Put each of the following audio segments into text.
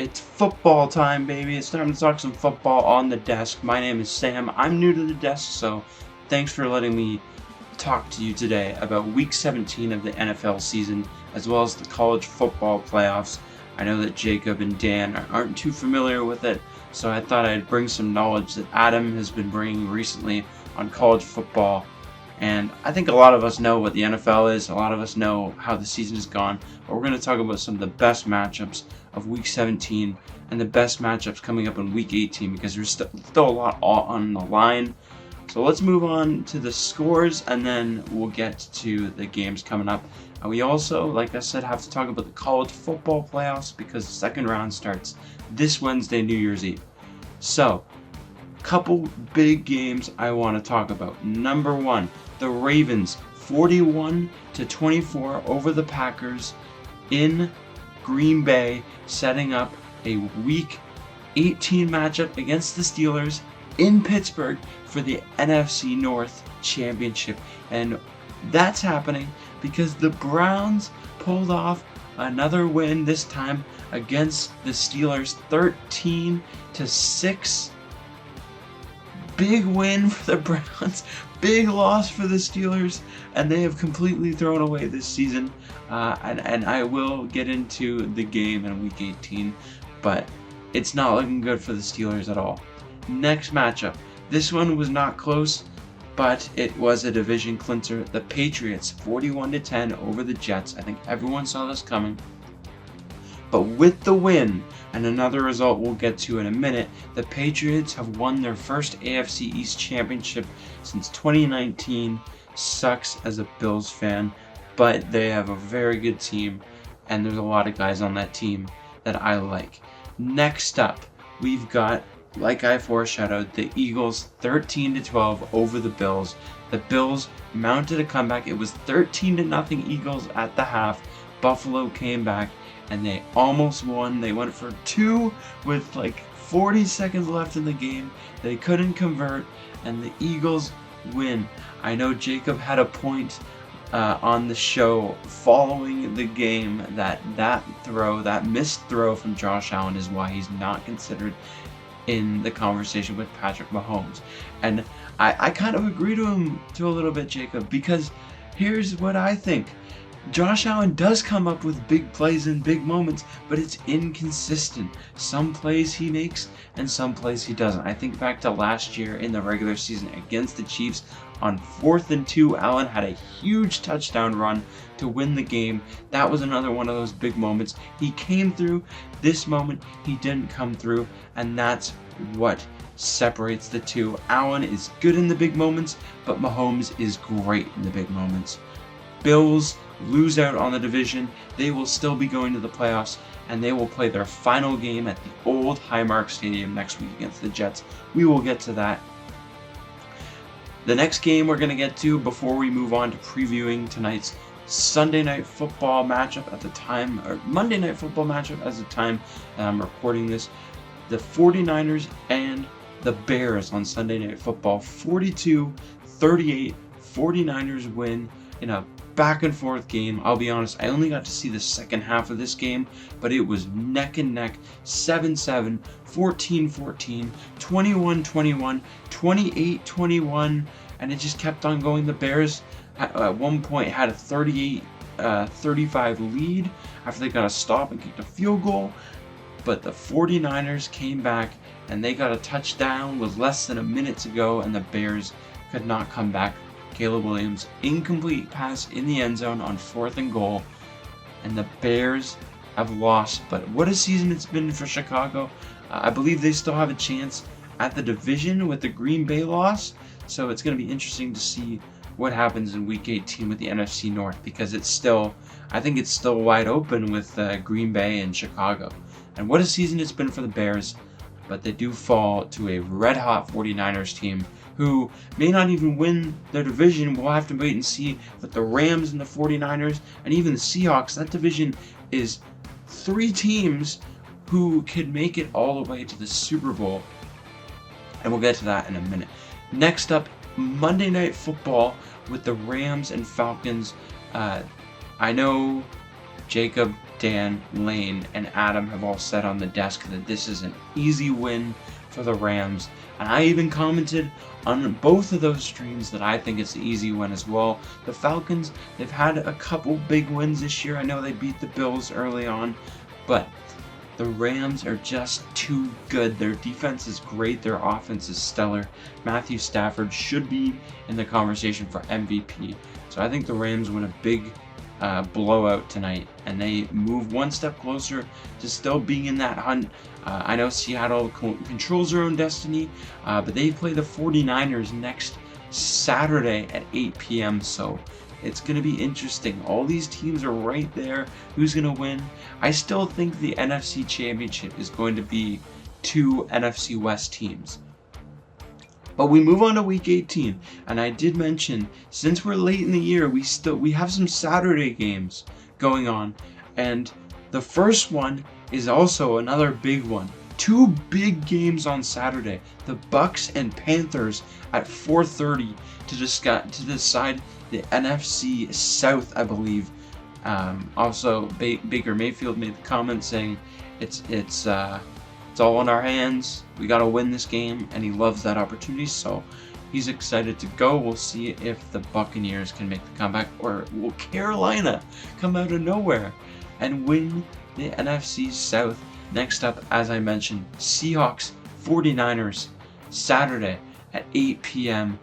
It's football time, baby. It's time to talk some football on the desk. My name is Sam. I'm new to the desk, so thanks for letting me talk to you today about Week 17 of the NFL season, as well as the college football playoffs. I know that Jacob and Dan aren't too familiar with it, so I thought I'd bring some knowledge that Adam has been bringing recently on college football. And I think a lot of us know what the NFL is, a lot of us know how the season has gone, but we're going to talk about some of the best matchups of Week 17 and the best matchups coming up in Week 18 because there's still a lot on the line. So let's move on to the scores and then we'll get to the games coming up. And we also, like I said, have to talk about the college football playoffs because the second round starts this Wednesday, New Year's Eve. So, couple big games I want to talk about. Number one, the Ravens 41-24 over the Packers in Green Bay, setting up a Week 18 matchup against the Steelers in Pittsburgh for the NFC North Championship. And that's happening because the Browns pulled off another win, this time against the Steelers, 13-6. Big win for the Browns, big loss for the Steelers, and they have completely thrown away this season. And I will get into the game in Week 18, but it's not looking good for the Steelers at all. Next matchup. This one was not close, but it was a division clincher. The Patriots 41-10 over the Jets. I think everyone saw this coming. But with the win, and another result we'll get to in a minute, the Patriots have won their first AFC East championship since 2019. Sucks as a Bills fan, but they have a very good team, and there's a lot of guys on that team that I like. Next up, we've got, like I foreshadowed, the Eagles 13-12 over the Bills. The Bills mounted a comeback. It was 13-0 Eagles at the half. Buffalo came back and they almost won. They went for two with like 40 seconds left in the game. They couldn't convert, and the Eagles win. I know Jacob had a point on the show following the game that missed throw from Josh Allen is why he's not considered in the conversation with Patrick Mahomes. And I kind of agree to him to a little bit, Jacob, because here's what I think. Josh Allen does come up with big plays and big moments, but it's inconsistent. Some plays he makes and some plays he doesn't. I think back to last year in the regular season against the Chiefs on 4th and 2, Allen had a huge touchdown run to win the game. That was another one of those big moments. He came through. This moment, he didn't come through, and that's what separates the two. Allen is good in the big moments, but Mahomes is great in the big moments. Bills lose out on the division. They will still be going to the playoffs, and they will play their final game at the old Highmark Stadium next week against the Jets. We will get to that. The next game we're going to get to before we move on to previewing tonight's Sunday night football matchup at the time, or Monday night football matchup as the time I'm recording this. The 49ers and the Bears on Sunday night football. 42-38, 49ers win in a back and forth game. I'll be honest, I only got to see the second half of this game, but it was neck and neck. 7-7, 14-14, 21-21, 28-21, and it just kept on going. The Bears at one point had a 38-35 lead after they got a stop and kicked a field goal, but the 49ers came back and they got a touchdown with less than a minute to go, and the Bears could not come back. Caleb Williams, incomplete pass in the end zone on 4th and goal, and the Bears have lost. But what a season it's been for Chicago. I believe they still have a chance at the division with the Green Bay loss, so it's going to be interesting to see what happens in Week 18 with the NFC North, because I think it's still wide open with Green Bay and Chicago. And what a season it's been for the Bears, but they do fall to a red-hot 49ers team who may not even win their division. We'll have to wait and see. But the Rams and the 49ers and even the Seahawks, that division is 3 teams who could make it all the way to the Super Bowl. And we'll get to that in a minute. Next up, Monday Night Football with the Rams and Falcons. I know Jacob Dan, Lane, and Adam have all said on the desk that this is an easy win for the Rams. And I even commented on both of those streams that I think it's an easy win as well. The Falcons, they've had a couple big wins this year. I know they beat the Bills early on, but the Rams are just too good. Their defense is great. Their offense is stellar. Matthew Stafford should be in the conversation for MVP. So I think the Rams win a big blowout tonight, and they move one step closer to still being in that hunt. I know Seattle controls their own destiny, but they play the 49ers next Saturday at 8 p.m. So it's going to be interesting. All these teams are right there. Who's going to win? I still think the NFC Championship is going to be two NFC West teams. But we move on to week 18, and I did mention, since we're late in the year, we have some Saturday games going on, and the first one is also another big one. Two big games on Saturday: the Bucks and Panthers at 4:30 to decide the NFC South, I believe. Also, Baker Mayfield made the comment saying it's all in our hands. We got to win this game, and he loves that opportunity, so he's excited to go. We'll see if the Buccaneers can make the comeback, or will Carolina come out of nowhere and win the NFC South. Next up, as I mentioned, Seahawks 49ers Saturday at 8 p.m.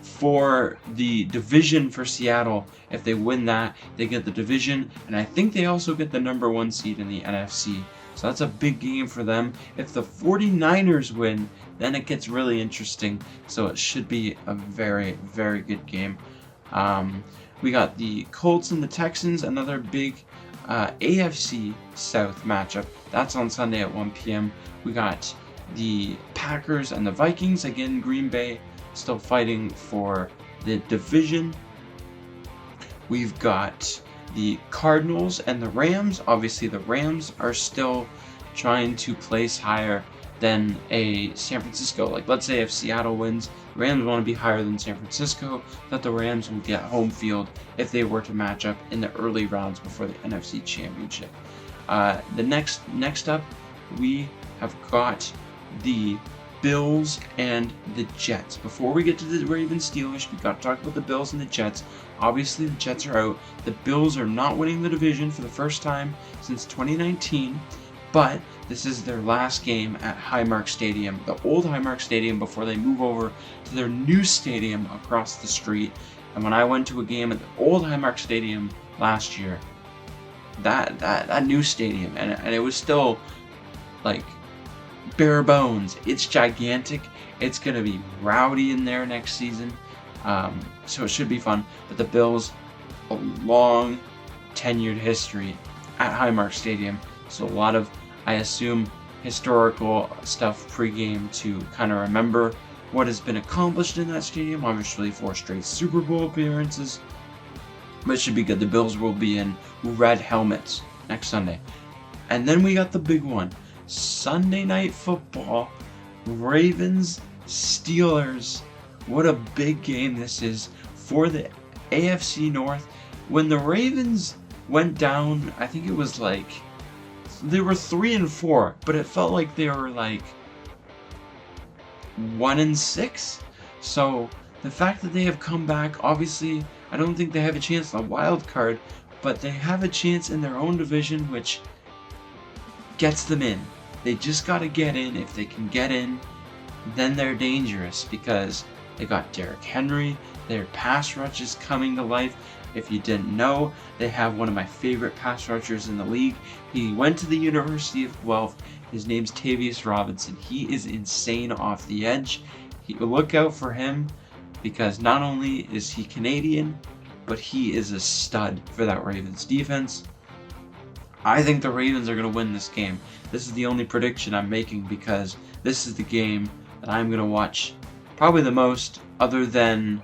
for the division for Seattle. If they win that, they get the division, and I think they also get the number 1 seed in the NFC. So that's a big game for them. If the 49ers win, then it gets really interesting. So it should be a very, very good game. We got the Colts and the Texans, another big AFC South matchup. That's on Sunday at 1 p.m. We got the Packers and the Vikings. Again, Green Bay still fighting for the division. We've got the Cardinals and the Rams. Obviously, the Rams are still trying to place higher than a San Francisco. Like, let's say if Seattle wins, the Rams want to be higher than San Francisco, that the Rams will get home field if they were to match up in the early rounds before the NFC Championship. The next up, we have got the Bills and the Jets. Before we get to the Ravens Steelers, we got to talk about the Bills and the Jets. Obviously, the Jets are out. The Bills are not winning the division for the first time since 2019, but this is their last game at Highmark Stadium, the old Highmark Stadium, before they move over to their new stadium across the street. And when I went to a game at the old Highmark Stadium last year, that new stadium, and it was still like bare bones. It's gigantic. It's going to be rowdy in there next season. So it should be fun. But the Bills, a long tenured history at Highmark Stadium. So a lot of, I assume, historical stuff pregame to kind of remember what has been accomplished in that stadium. Obviously 4 straight Super Bowl appearances. But it should be good. The Bills will be in red helmets next Sunday. And then we got the big one. Sunday Night Football, Ravens, Steelers. What a big game this is for the AFC North. When the Ravens went down, I think it was like, they were 3-4, but it felt like they were like 1-6. So the fact that they have come back, obviously, I don't think they have a chance on the wild card, but they have a chance in their own division, which gets them in. They just got to get in. If they can get in, then they're dangerous, because they got Derrick Henry. Their pass rush is coming to life. If you didn't know, they have one of my favorite pass rushers in the league. He went to the University of Guelph. His name's Tavius Robinson. He is insane off the edge. Look out for him, because not only is he Canadian, but he is a stud for that Ravens defense. I think the Ravens are going to win this game. This is the only prediction I'm making, because this is the game that I'm going to watch probably the most, other than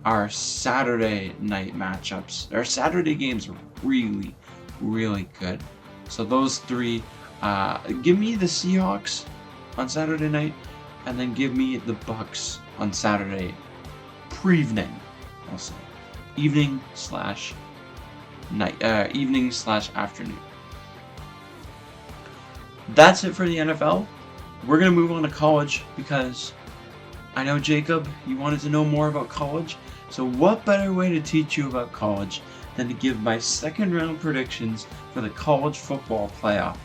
our Saturday night matchups. Our Saturday games are really, really good. So those 3, give me the Seahawks on Saturday night, and then give me the Bucks on Saturday pre-evening, I'll say. Evening/night, evening/afternoon. That's it for the NFL. We're going to move on to college because I know, Jacob, you wanted to know more about college. So what better way to teach you about college than to give my second round predictions for the college football playoff.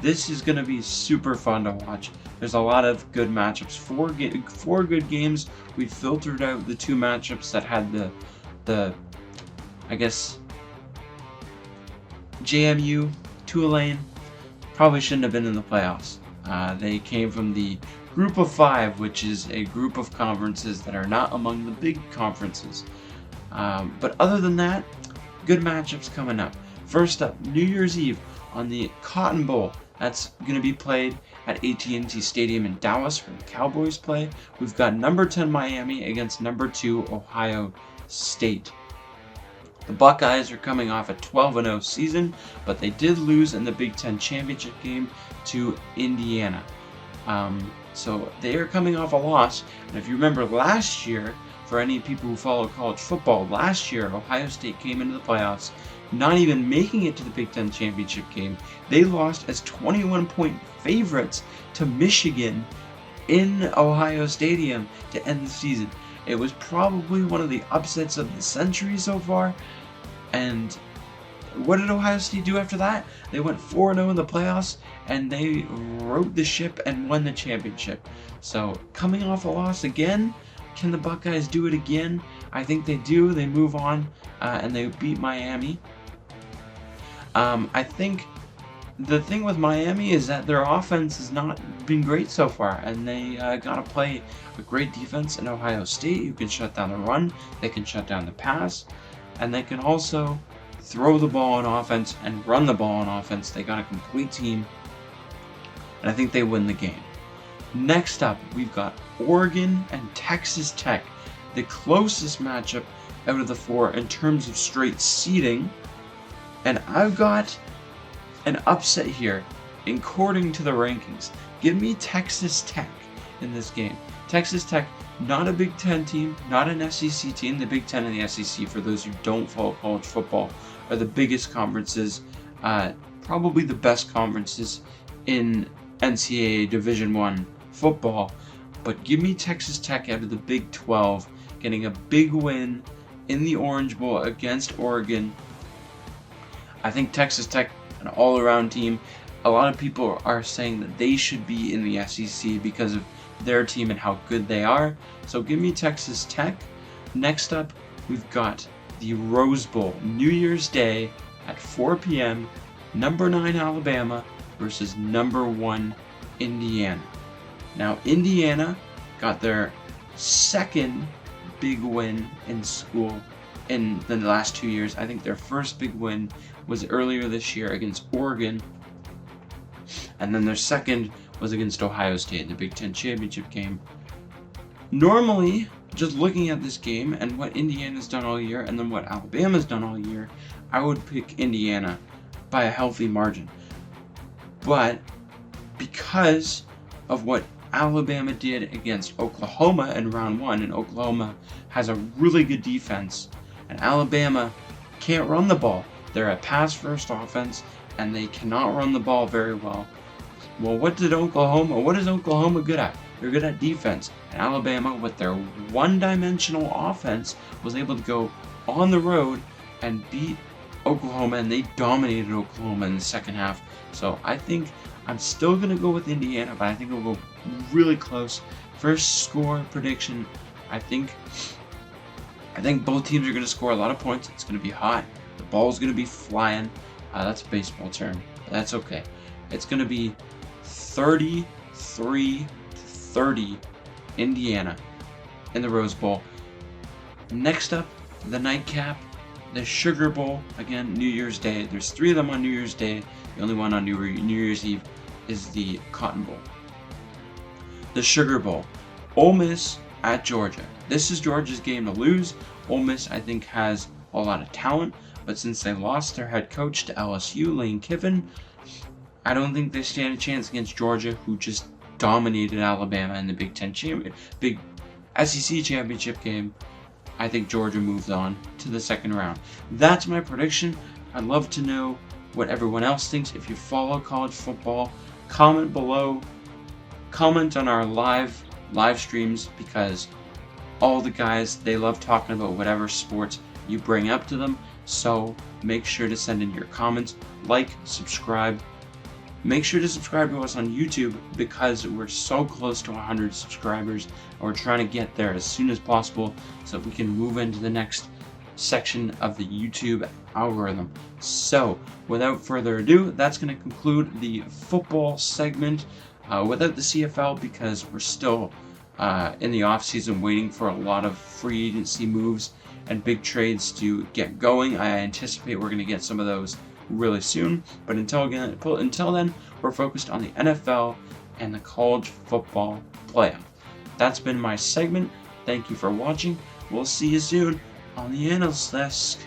This is going to be super fun to watch. There's a lot of good matchups. Four good games. We filtered out the two matchups that had the I guess, JMU, Tulane, probably shouldn't have been in the playoffs. They came from the Group of Five, which is a group of conferences that are not among the big conferences. But other than that, good matchups coming up. First up, New Year's Eve on the Cotton Bowl. That's going to be played at AT&T Stadium in Dallas, where the Cowboys play. We've got number 10 Miami against number 2 Ohio State. The Buckeyes are coming off a 12-0 season, but they did lose in the Big Ten championship game to Indiana. So they are coming off a loss. And if you remember last year, for any people who follow college football, last year Ohio State came into the playoffs, not even making it to the Big Ten championship game. They lost as 21-point favorites to Michigan in Ohio Stadium to end the season. It was probably one of the upsets of the century so far. And what did Ohio State do after that? They went 4-0 in the playoffs, and they rode the ship and won the championship. So coming off a loss again, can the Buckeyes do it again? I think they do. They move on, and they beat Miami. I think the thing with Miami is that their offense has not been great so far, and they got to play a great defense in Ohio State who can shut down the run, they can shut down the pass, and they can also throw the ball on offense and run the ball on offense. They got a complete team, and I think they win the game. Next up, we've got Oregon and Texas Tech, the closest matchup out of the four in terms of straight seeding, and I've got an upset here according to the rankings. Give me Texas Tech in this game. Texas Tech, not a Big Ten team, not an SEC team. The Big Ten and the SEC, for those who don't follow college football, are the biggest conferences, probably the best conferences in NCAA Division I football. But give me Texas Tech out of the Big 12, getting a big win in the Orange Bowl against Oregon. I think Texas Tech, an all-around team. A lot of people are saying that they should be in the SEC because of their team and how good they are. So give me Texas Tech. Next up, we've got the Rose Bowl, New Year's Day at 4 p.m. Number 9 Alabama versus number 1 Indiana. Now, Indiana got their second big win in school in the last 2 years. I think their first big win was earlier this year against Oregon, and then their second was against Ohio State in the Big Ten championship game. Normally, just looking at this game and what Indiana's done all year and then what Alabama's done all year, I would pick Indiana by a healthy margin. But because of what Alabama did against Oklahoma in round 1, and Oklahoma has a really good defense, and Alabama can't run the ball. They're a pass-first offense, and they cannot run the ball very well. Well, what is Oklahoma good at? They're good at defense. And Alabama, with their one-dimensional offense, was able to go on the road and beat Oklahoma, and they dominated Oklahoma in the second half. So I think I'm still going to go with Indiana, but I think it'll go really close. First score prediction, I think both teams are going to score a lot of points. It's going to be hot. The ball's going to be flying. That's a baseball term, but that's okay. It's going to be 33-30 Indiana in the Rose Bowl. Next up, the nightcap, the Sugar Bowl. Again, New Year's Day. There's 3 of them on New Year's Day. The only one on New Year's Eve is the Cotton Bowl. The Sugar Bowl. Ole Miss at Georgia. This is Georgia's game to lose. Ole Miss, I think, has a lot of talent, but since they lost their head coach to LSU, Lane Kiffin, I don't think they stand a chance against Georgia, who just dominated Alabama in the Big SEC championship game. I think Georgia moved on to the second round. That's my prediction. I'd love to know what everyone else thinks. If you follow college football, comment below, comment on our live streams, because all the guys, they love talking about whatever sports you bring up to them. So make sure to send in your comments, like, subscribe. Make sure to subscribe to us on YouTube, because we're so close to 100 subscribers, and we're trying to get there as soon as possible so we can move into the next section of the YouTube algorithm. So without further ado, that's going to conclude the football segment without the CFL, because we're still in the off season waiting for a lot of free agency moves and big trades to get going. I anticipate we're going to get some of those really soon, but until then, we're focused on the NFL and the college football playoff. That's been my segment. Thank you for watching. We'll see you soon on the Analyst Desk.